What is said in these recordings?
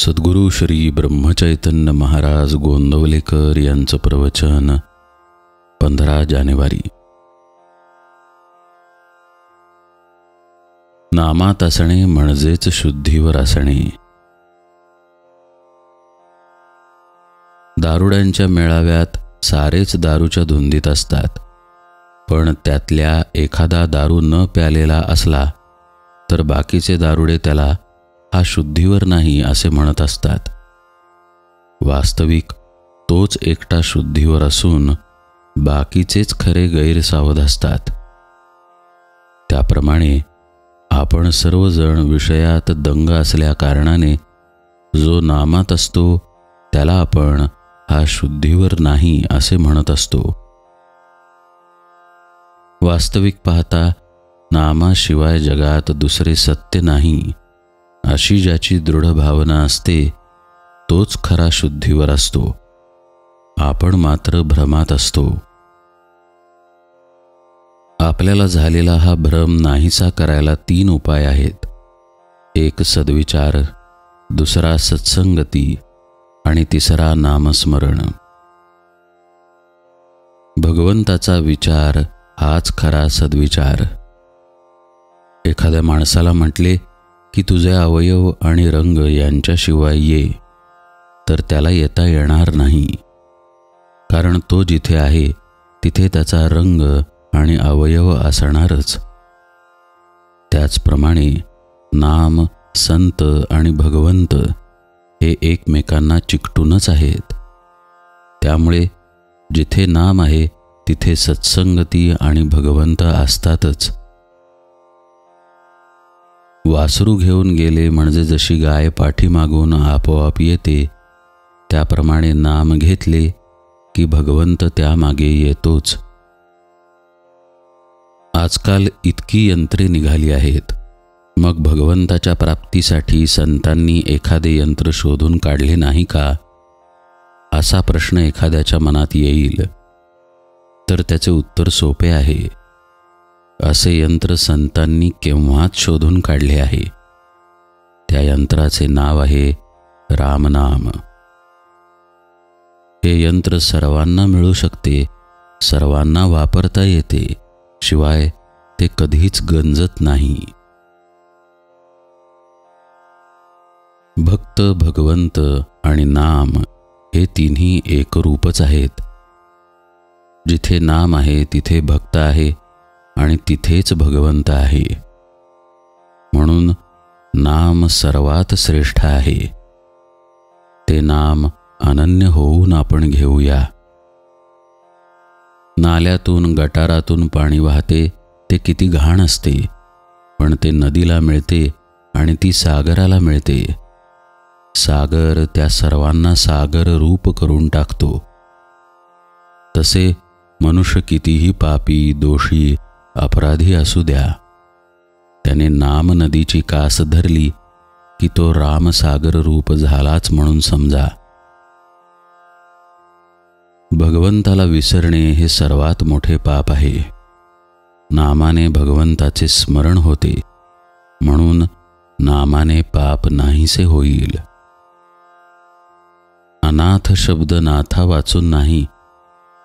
सद्गुरु श्री ब्रह्मचैतन्य महाराज गोंदवलेकर यांचं प्रवचन 15 जानेवारी। नामात असणे म्हणजेच शुद्धीवर असणे। दारुड्यांच्या मेळाव्यात सारेच दारूच्या धुंदीत असतात, पण त्यातल्या एखादा दारू न प्यालेला असला तर बाकीचे दारुडे त्याला हा शुद्धीवर नाही असे म्हणत असतात। वास्तविक तोच एकटा शुद्धीवर असून बाकीचेच खरे गैरसावध असतात। त्याप्रमाणे आपण सर्वजण विषयात दंग असल्या कारणाने जो नामात असतो त्याला आपण हा शुद्धीवर नाही असे म्हणत असतो। वास्तविक पाहता नामाशिवाय जगात दुसरे सत्य नाही अशी ज्याची दृढ भावना असते तोच खरा शुद्धीवर असतो। आपण मात्र भ्रमात असतो। आपल्याला झालेला हा भ्रम नाहीसा करायला 3 उपाय आहेत। एक सद्विचार, दुसरा सत्संगती आणि तिसरा नामस्मरण। भगवंताचा विचार हाच खरा सद्विचार। एखाद्या माणसाला म्हटले की तुझे अवयव आणि रंग यांच्याशिवाय ये, तर त्याला येता येणार नाही, कारण तो जिथे आहे तिथे त्याचा रंग आणि अवयव असणारच। त्याचप्रमाणे नाम, संत आणि भगवंत हे एकमेकांना चिकटूनच आहेत। त्यामुळे जिथे नाम आहे तिथे सत्संगती आणि भगवंत असतातच। वासरू घेऊन गेले म्हणजे जशी गाय पाठीमागून आपोआप येते, त्याप्रमाणे नाम घेतले की भगवंत त्यामागे येतोच। आजकाल इतकी यंत्रे निघाली आहेत, मग भगवंताच्या प्राप्तीसाठी संतांनी एखादे यंत्र शोधून काढले नाही का, असा प्रश्न एखाद्याच्या मनात येईल, तर त्याचे उत्तर सोपे आहे। असे यंत्र संतांनी केव्हाच शोधून काढले आहे। त्या यंत्राचे नाव आहे रामनाम। हे यंत्र सर्वांना मिळू शकते, सर्वांना वापरता येते, शिवाय ते कधीच गंजत नाही। भक्त, भगवंत आणि नाम हे तिन्ही एकरूपच आहेत। जिथे नाम आहे तिथे भक्त आहे आणि तिथेच भगवंत आहे। म्हणून नाम सर्वात श्रेष्ठ आहे। ते नाम अनन्य होऊन आपण घेऊया। नाल्यातून, गटारातून पाणी वाहते ते किती घाण असते, पण ते नदीला मिळते आणि ती सागराला मिळते। सागर त्या सर्वांना सागर रूप करून टाकतो। तसे मनुष्य कितीही पापी, दोषी, अपराधी असू द्या, त्याने नाम नदीची कास धरली की तो रामसागर रूप झालाच म्हणून समजा। भगवंताला विसरणे हे सर्वात मोठे पाप आहे। नामाने भगवंताचे स्मरण होते, म्हणून नामाने पाप नाहीसे होईल। अनाथ शब्द नाथा वाचून नाही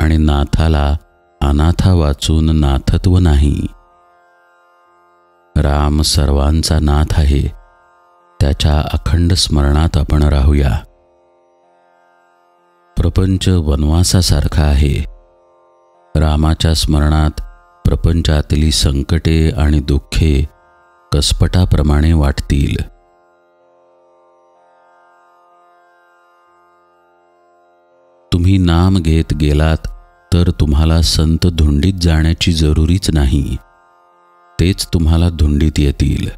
आणि नाथाला अनाथा वाचून नाथत्व नाही। राम सर्वांचा नाथ आहे, त्याच्या अखंड स्मरणात आपण राहूया। प्रपंच वनवासासारखा आहे। रामाच्या स्मरणात प्रपंचातली संकटे आणि दुःखे कसपटाप्रमाणे वाटतील। तुम्ही नाम घेत गेलात तर तुम्हाला संत धुंडीत जाण्याची जरुरीच नाही, तेच तुम्हाला धुंडीत येतील।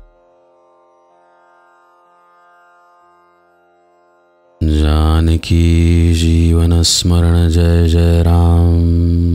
जानकी जीवन स्मरण जय जय राम।